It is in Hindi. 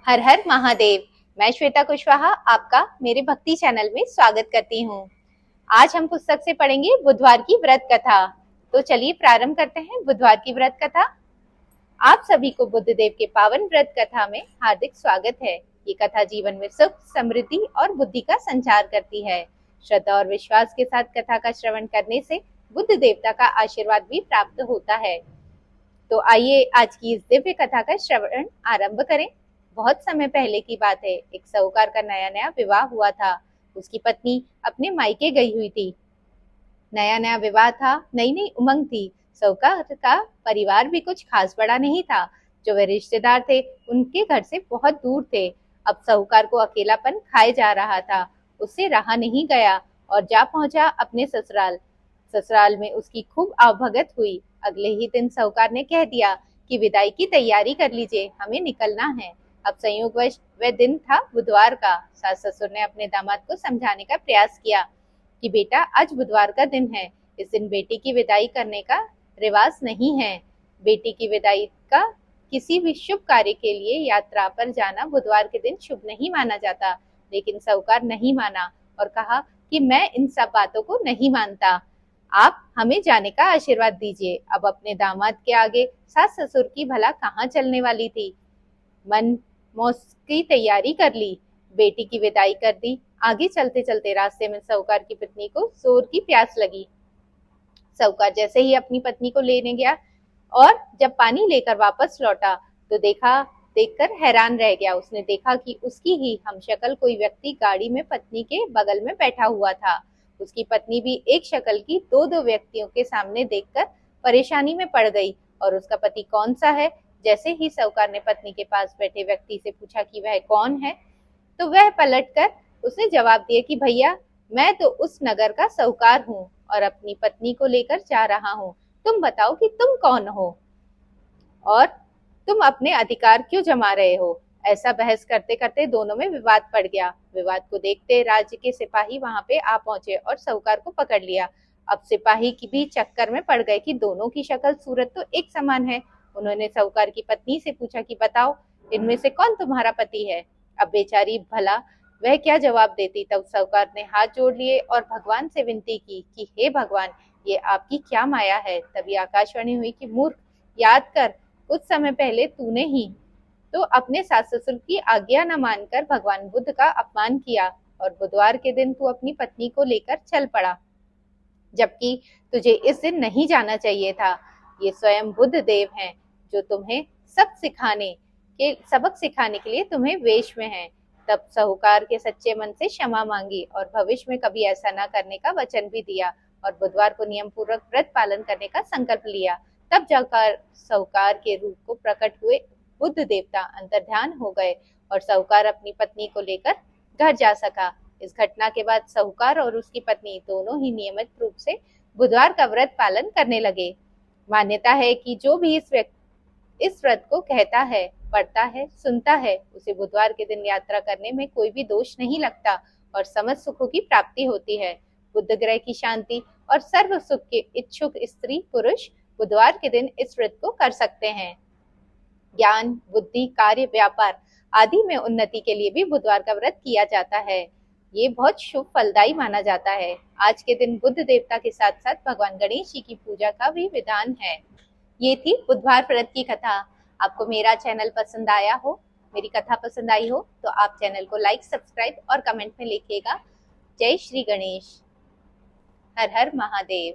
हर हर महादेव। मैं श्वेता कुशवाहा आपका मेरे भक्ति चैनल में स्वागत करती हूँ। आज हम पुस्तक से पढ़ेंगे बुधवार की व्रत कथा। तो चलिए प्रारंभ करते हैं बुधवार की व्रत कथा। आप सभी को बुद्ध देव के पावन व्रत कथा में हार्दिक स्वागत है। ये कथा जीवन में सुख, समृद्धि और बुद्धि का संचार करती है। श्रद्धा और विश्वास के साथ कथा का श्रवण करने से बुद्ध देवता का आशीर्वाद भी प्राप्त होता है। तो आइए आज की इस दिव्य कथा का श्रवण आरंभ करें। बहुत समय पहले की बात है। एक साहूकार का नया नया विवाह हुआ था। उसकी पत्नी अपने मायके गई हुई थी। नया नया विवाह था, नई नई उमंग थी। साहूकार का परिवार भी कुछ खास बड़ा नहीं था। जो वे रिश्तेदार थे उनके घर से बहुत दूर थे। अब साहूकार को अकेलापन खाए जा रहा था। उससे रहा नहीं गया और जा पहुंचा अपने ससुराल। ससुराल में उसकी खूब आवभगत हुई। अगले ही दिन साहूकार ने कह दिया कि विदाई की तैयारी कर लीजिए, हमें निकलना है। अब संयोगवश वह दिन था बुधवार का। सास ससुर ने अपने दामाद को समझाने का प्रयास किया कि बेटा, आज बुधवार का दिन है। इस दिन बेटी की विदाई करने का रिवाज नहीं है। बेटी की विदाई का किसी भी शुभ कार्य के लिए यात्रा पर जाना बुधवार के दिन शुभ नहीं माना जाता। लेकिन साहूकार नहीं माना और कहा कि मैं इन सब बातों को नहीं मानता। आप हमें जाने का आशीर्वाद दीजिए। अब अपने दामाद के आगे सास ससुर की भला कहाँ चलने वाली थी। मन मौस की तैयारी कर ली, बेटी की विदाई कर दी। आगे चलते चलते रास्ते में साहूकार की पत्नी को जोर की प्यास लगी। साहूकार जैसे ही अपनी पत्नी को लेने गया और जब पानी लेकर वापस लौटा तो देखकर हैरान रह गया। उसने देखा कि उसकी ही हमशक्ल कोई व्यक्ति गाड़ी में पत्नी के बगल में बैठा हुआ था। उसकी पत्नी भी एक शक्ल की दो दो व्यक्तियों के सामने देखकर परेशानी में पड़ गई। और उसका पति कौन सा है। जैसे ही साहूकार ने पत्नी के पास बैठे व्यक्ति से पूछा कि वह कौन है, तो वह पलटकर उसने जवाब दिया कि भैया, मैं तो उस नगर का साहूकार हूँ और अपनी पत्नी को लेकर जा रहा हूँ। तुम बताओ कि तुम कौन हो और तुम अपने अधिकार क्यों जमा रहे हो। ऐसा बहस करते करते दोनों में विवाद पड़ गया। विवाद को देखते राज्य के सिपाही वहां पे आ पहुंचे और साहूकार को पकड़ लिया। अब सिपाही की भी चक्कर में पड़ गए कि दोनों की शक्ल सूरत तो एक समान है। उन्होंने साहूकार की पत्नी से पूछा कि बताओ, इनमें से कौन तुम्हारा पति है। अब बेचारी भला वह क्या जवाब देती। तब साहूकार ने हाथ जोड़ लिए और भगवान से विनती की कि हे भगवान, ये आपकी क्या माया है। तभी आकाशवाणी हुई कि मूर्ख, याद कर, कुछ समय पहले तूने ही तो अपने सास ससुर की आज्ञा न मानकर भगवान बुद्ध का अपमान किया और बुधवार के दिन तू अपनी पत्नी को लेकर चल पड़ा, जबकि तुझे इस दिन नहीं जाना चाहिए था। ये स्वयं बुद्ध देव हैं जो तुम्हें सबक सिखाने के लिए तुम्हें वेश में हैं। तब साहूकार के सच्चे मन से क्षमा मांगी और भविष्य में कभी ऐसा न करने का वचन भी दिया और बुधवार को नियम पूर्वक व्रत पालन करने का संकल्प लिया। तब जाकर साहूकार के रूप को प्रकट हुए बुद्ध देवता अंतर्ध्यान हो गए और साहूकार अपनी पत्नी को लेकर घर जा सका। इस घटना के बाद साहूकार और उसकी पत्नी दोनों ही नियमित रूप से बुधवार का व्रत पालन करने लगे। मान्यता है कि जो भी इस व्रत को कहता है, पढ़ता है, सुनता है, उसे बुधवार के दिन यात्रा करने में कोई भी दोष नहीं लगता और समस्त सुखों की प्राप्ति होती है। बुद्ध ग्रह की शांति और सर्व सुख के इच्छुक स्त्री पुरुष बुधवार के दिन इस व्रत को कर सकते हैं। ज्ञान, बुद्धि, कार्य, व्यापार आदि में उन्नति के लिए भी बुधवार का व्रत किया जाता है। ये बहुत शुभ फलदायी माना जाता है। आज के दिन बुद्ध देवता के साथ साथ भगवान गणेश जी की पूजा का भी विधान है। ये थी बुधवार व्रत की कथा। आपको मेरा चैनल पसंद आया हो, मेरी कथा पसंद आई हो तो आप चैनल को लाइक, सब्सक्राइब और कमेंट में लिखिएगा। जय श्री गणेश। हर हर महादेव।